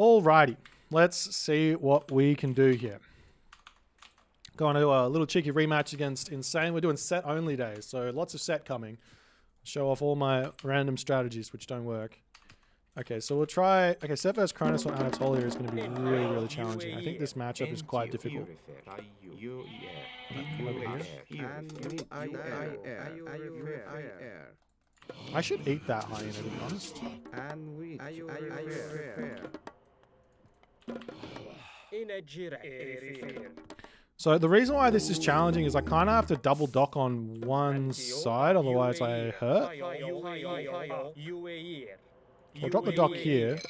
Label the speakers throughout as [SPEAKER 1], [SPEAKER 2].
[SPEAKER 1] Alrighty, let's see what we can do here. Going to a little cheeky rematch against Insane. We're doing set only days, so lots of set coming. Show off all my random strategies which don't work. Okay, so we'll try... Okay, set versus Kronos on Anatolia is going to be really, really challenging. I think this matchup is quite difficult. I should eat that hyena, to be honest. So the reason why this is challenging is I kind of have to double dock on one side, otherwise I hurt. I'll drop the dock here,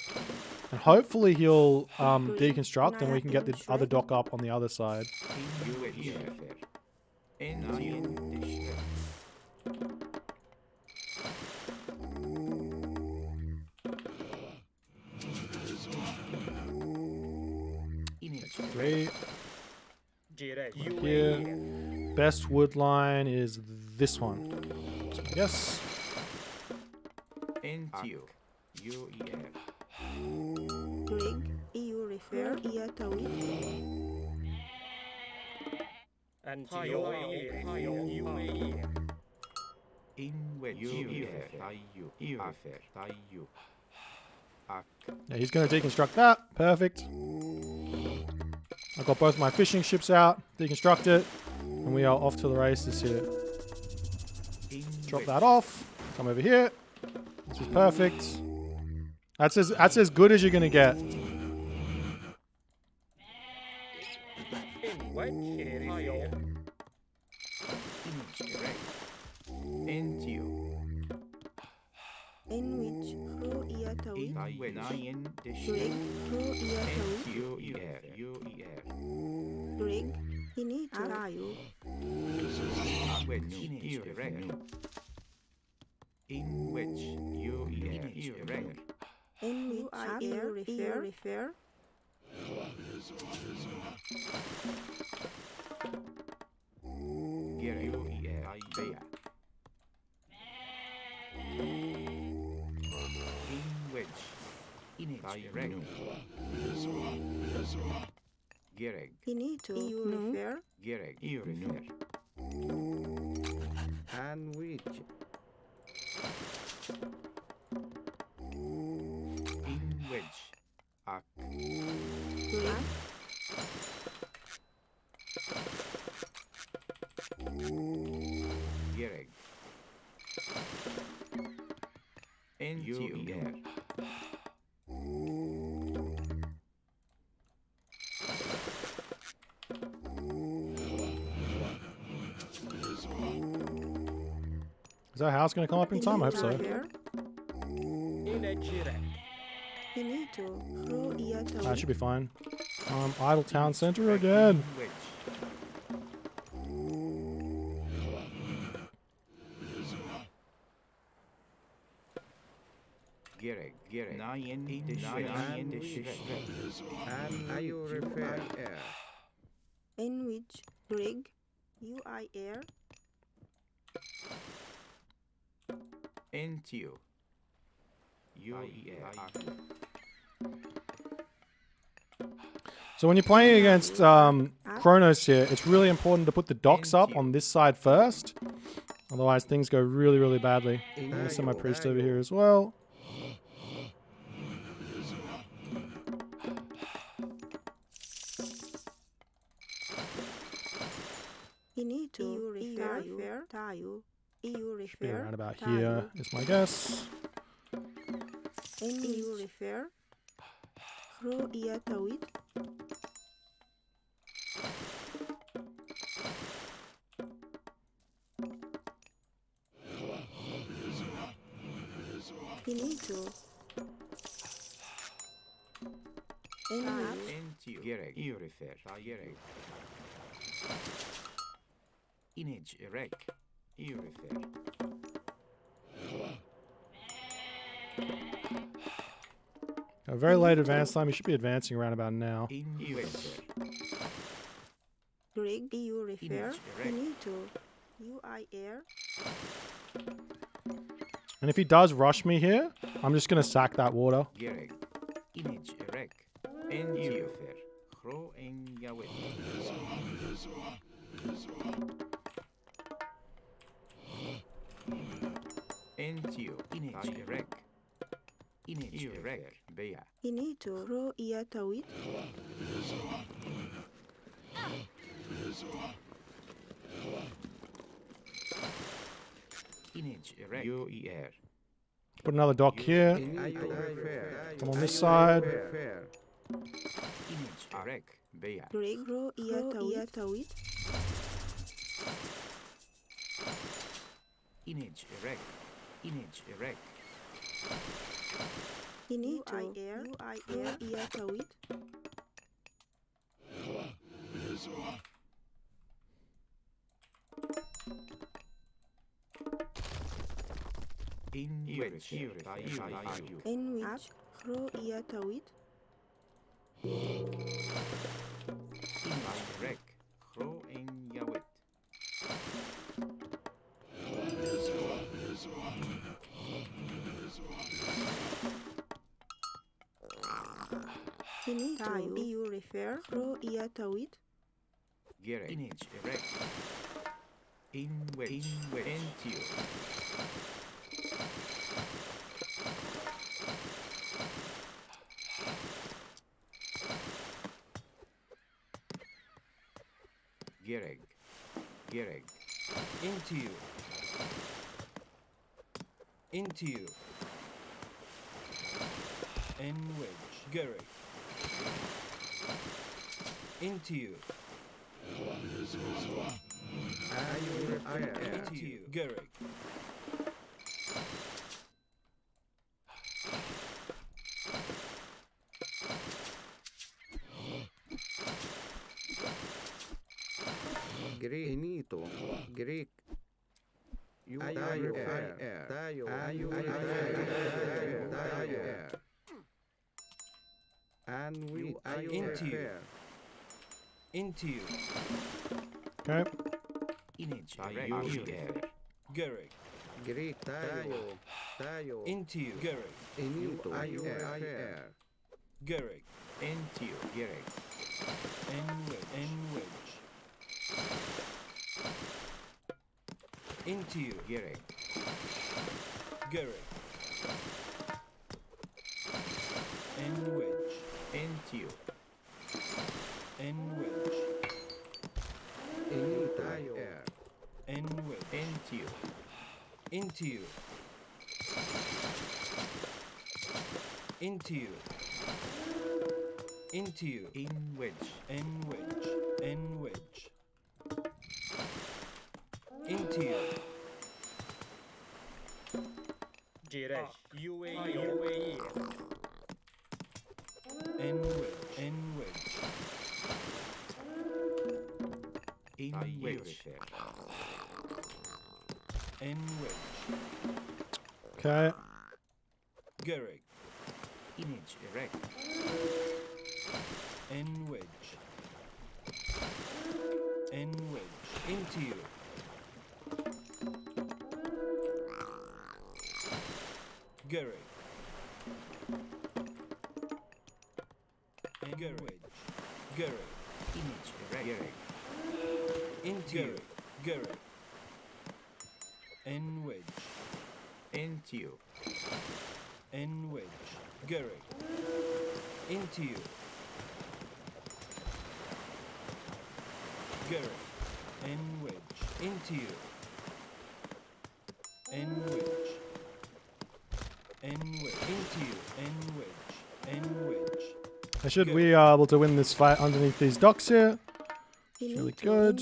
[SPEAKER 1] and hopefully he'll deconstruct and we can get the other dock up on the other side. Three. Here. Best wood line is this one. So I guess. Yeah, he's going to deconstruct that. Perfect. I've got both my fishing ships out, deconstruct it, and we are off to the races here. Drop that off. Come over here. This is perfect. That's as good as you're going to get. Is our house going to come up in time? I hope so. That should be fine. Idle town center again. So when you're playing against Kronos here, it's really important to put the docks up on this side first. Otherwise things go really, really badly. I'm going to send my priest over here as well. Should be around about here is my guess. A very late advance time. You should be advancing around about now. And if he does rush me here, I'm just going to sack that water.
[SPEAKER 2] rek. En jufer. Gro en jawet. En tio. Inage rek. Inage rek. Bea.
[SPEAKER 3] Inito ro iatawit.
[SPEAKER 2] Inage rek. Yo er.
[SPEAKER 1] Put another dock here. Come on this side.
[SPEAKER 2] Inage rek. Bea.
[SPEAKER 3] Greg ro iatawit.
[SPEAKER 2] Inage rek. Inage rek.
[SPEAKER 3] Inito ro iatawit.
[SPEAKER 2] In which
[SPEAKER 3] En which ro iatawit.
[SPEAKER 2] Inage rek. Gro en jawet.
[SPEAKER 3] Inito you refer ro iatawit.
[SPEAKER 2] Gerek. Inage rek. In which. Entio. Gereg. Gereg. Into you. Into you. En wedge. Gereg. Into you. Into you. Gereg.
[SPEAKER 4] Inito, Greek. You and we
[SPEAKER 2] into you. Into you.
[SPEAKER 1] Okay.
[SPEAKER 2] Inage. Gereg.
[SPEAKER 4] Greek tayo.
[SPEAKER 2] Into you. Gereg.
[SPEAKER 4] Inito,
[SPEAKER 2] Gereg. Into you. Gereg. En wedge. Into you. Gereg. Gereg. En wedge. Into you. En wedge.
[SPEAKER 4] Inito,
[SPEAKER 2] En wedge. Into you. Into you. Into you. Into you. In wedge. En wedge. En wedge. Into you.
[SPEAKER 5] Jiresh, UAE.
[SPEAKER 2] En wedge. En wedge. In wedge. En wedge.
[SPEAKER 1] Okay.
[SPEAKER 2] Gereg. Inage erect. En wedge. En wedge. Into you. Gereg. En wedge. Gereg. Inage erect. Gereg. Into you. Gereg. En wedge. Into you. En wedge. Gereg. Into you. Gereg. En wedge. Into you. En wedge. En wedge. Into you. En wedge. En wedge.
[SPEAKER 1] I should be able to win this fight underneath these docks here.
[SPEAKER 3] Inito
[SPEAKER 1] really good.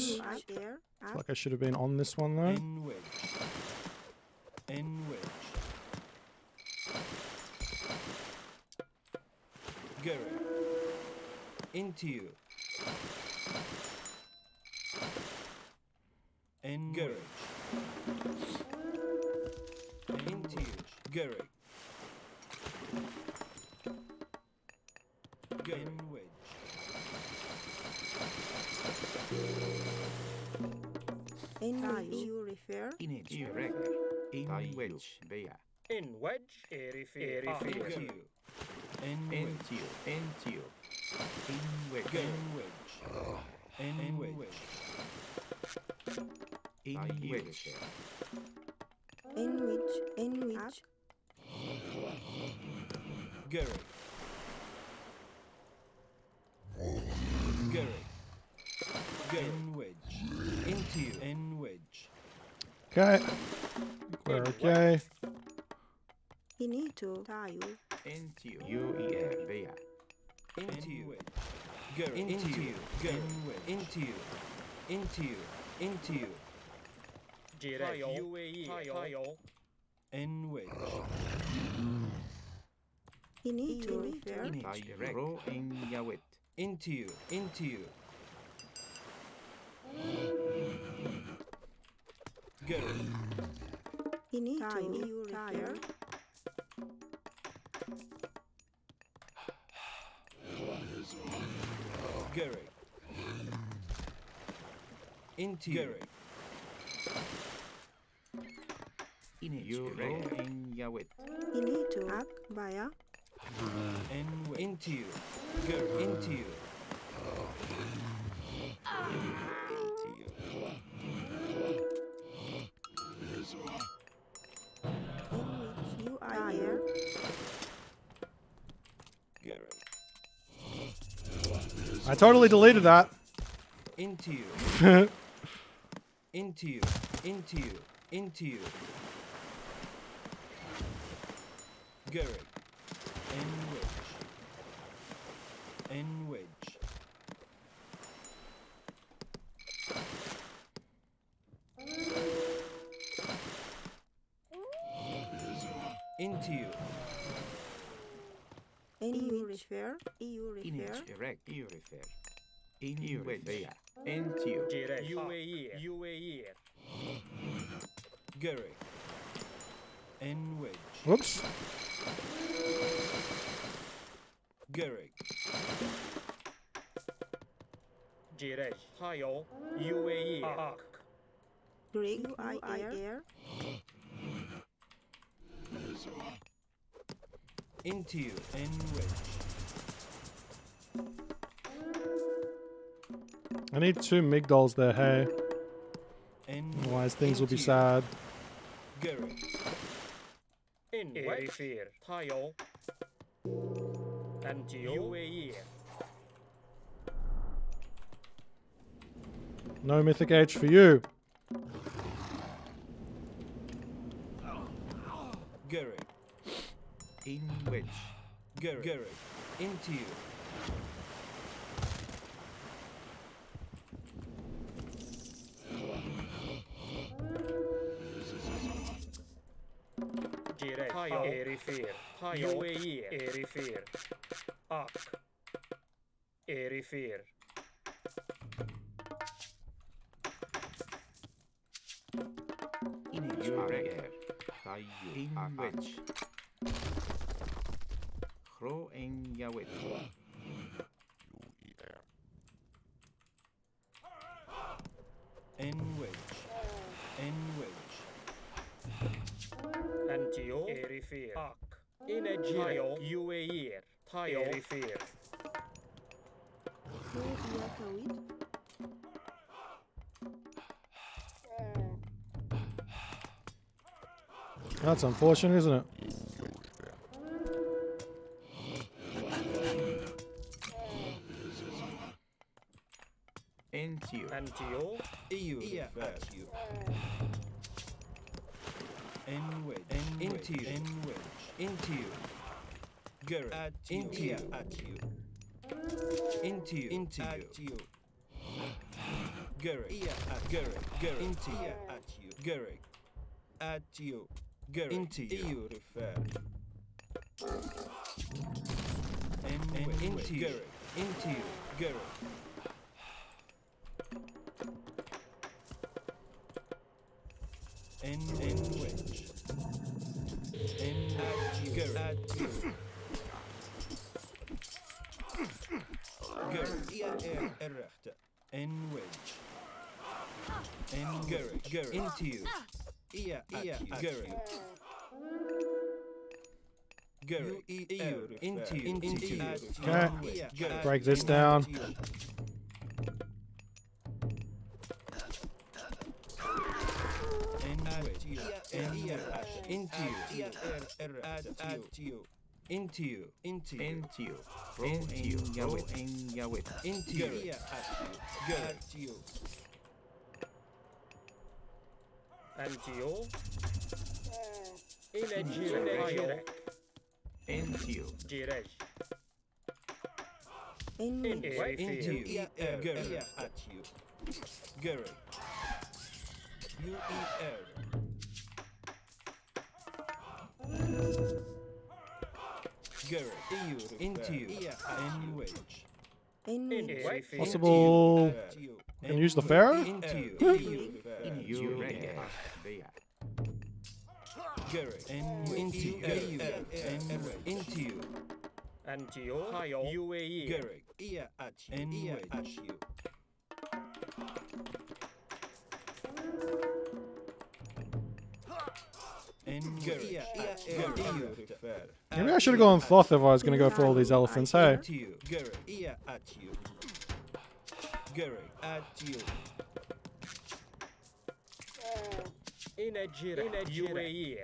[SPEAKER 3] air.
[SPEAKER 1] Looks like I should have been on this one though.
[SPEAKER 2] En wedge. En wedge. Gereg. Into you. En Gereg. Into you. Gereg. En wedge.
[SPEAKER 3] En which you refer.
[SPEAKER 2] Inage erect. In wedge. Bea.
[SPEAKER 5] In wedge,
[SPEAKER 2] Into you. Into you. Into you. In wedge. In wedge. In wedge. In wedge.
[SPEAKER 3] In which.
[SPEAKER 2] Gary. Gary. In wedge. Into you. In wedge.
[SPEAKER 1] Okay. We're okay.
[SPEAKER 3] Finito. Taio.
[SPEAKER 2] Into you. There. Into you. Gary. Into you. Gary. Into you. Into you. Into you.
[SPEAKER 5] Direct. UAE. Tayo.
[SPEAKER 2] In wedge.
[SPEAKER 3] Finito. Refer.
[SPEAKER 4] Ro in Yawit.
[SPEAKER 2] Into you. Into you. Gary.
[SPEAKER 3] Finito. Taio. Refer.
[SPEAKER 2] Gary. Into you.
[SPEAKER 4] You ro in Yawit.
[SPEAKER 3] Finito. Ak. Baya.
[SPEAKER 2] Into you. Gary. Into you. Into you.
[SPEAKER 3] In which you are here.
[SPEAKER 2] Gary.
[SPEAKER 1] I totally deleted that.
[SPEAKER 2] Into you. Into you. Into you. Into you. Gary. In wedge. In wedge. Into you.
[SPEAKER 3] In which. Refer. You refer.
[SPEAKER 4] Erect. You refer. In wedge. There. Into you.
[SPEAKER 5] Direct. UAE. UAE.
[SPEAKER 2] Gary. In wedge.
[SPEAKER 1] Whoops.
[SPEAKER 2] Gary.
[SPEAKER 5] Direct. Tayo. UAE. Ak.
[SPEAKER 3] Greg. You are here.
[SPEAKER 2] Into you. In wedge.
[SPEAKER 1] I need 2 migdols there, hey.
[SPEAKER 2] In
[SPEAKER 1] Otherwise things will be
[SPEAKER 2] into you.
[SPEAKER 1] sad.
[SPEAKER 2] Gary.
[SPEAKER 5] In Erifir. Tayo. And UAE.
[SPEAKER 1] No mythic age for you.
[SPEAKER 2] Gary.
[SPEAKER 4] In wedge.
[SPEAKER 2] Gary. Gary. Into you.
[SPEAKER 5] Direct. Tayo. Erifir. Tayo. UAE. Erifir. Ak. Erifir.
[SPEAKER 4] You refer. Tayo. In wedge. Ro in Yawit.
[SPEAKER 2] In wedge. In wedge.
[SPEAKER 5] And Erifir. Ak. In a Tayo. UAE. Tayo. Erifir.
[SPEAKER 3] Pro Iatawit.
[SPEAKER 1] That's unfortunate, isn't it?
[SPEAKER 4] Into you.
[SPEAKER 5] And
[SPEAKER 2] You. At you. In wedge. Into you. In wedge. Into you. Gary. At you. Into you. At you. Into you. Into you. At you. Gary. At Gary. Gary. Into you. At you. Gary. At you. Gary. Into you. You refer. Into you. Gary. Into you. Gary. In wedge. In at you. Gary. At you. Gary. Errechte. In wedge. In Gary. Gary. Into you. At you. Gary.
[SPEAKER 1] Okay. Break this down.
[SPEAKER 5] Antio. In a gire. Girej.
[SPEAKER 3] In
[SPEAKER 5] In
[SPEAKER 3] which, in which,
[SPEAKER 1] Possible. Can use the pharaoh.
[SPEAKER 5] Antio. Tayo. UAE.
[SPEAKER 1] Maybe I should have gone Thoth if I was going to go for all these elephants. Hey.
[SPEAKER 5] In a gire. UAE.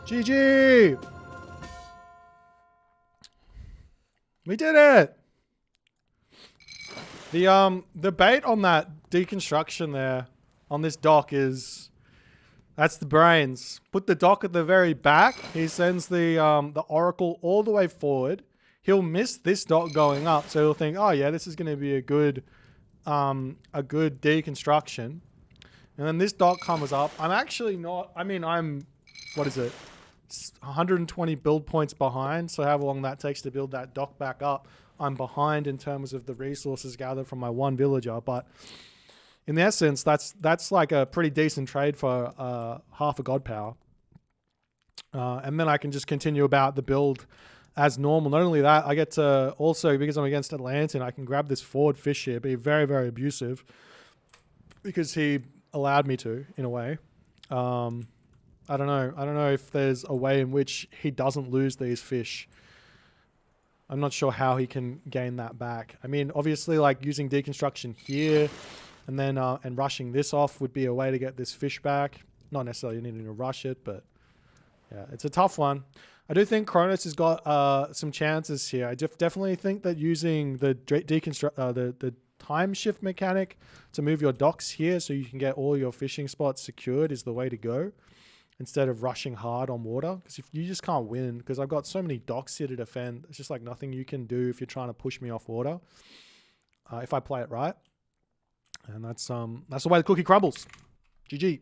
[SPEAKER 1] GG. We did it. The bait on that deconstruction there on this dock is that's the brains. Put the dock at the very back. He sends the oracle all the way forward. He'll miss this dock going up, so he'll think, oh yeah, this is going to be a good deconstruction. And then this dock comes up. I'm actually not. I mean, what is it? 120 build points behind. So however long that takes to build that dock back up, I'm behind in terms of the resources gathered from my one villager. But in essence, that's like a pretty decent trade for half a god power. And then I can just continue about the build as normal. Not only that, I get to also, because I'm against Atlantean, I can grab this forward fish here, be very, very abusive because he allowed me to, in a way. I don't know if there's a way in which he doesn't lose these fish. I'm not sure how he can gain that back. I mean, obviously, like using deconstruction here and then and rushing this off would be a way to get this fish back. Not necessarily needing to rush it, but yeah, it's a tough one. I do think Kronos has got some chances here. I definitely think that using the the time shift mechanic to move your docks here so you can get all your fishing spots secured is the way to go, instead of rushing hard on water, because if you just can't win, because I've got so many docks here to defend, it's just like nothing you can do if you're trying to push me off water, if I play it right. And that's the way the cookie crumbles. GG.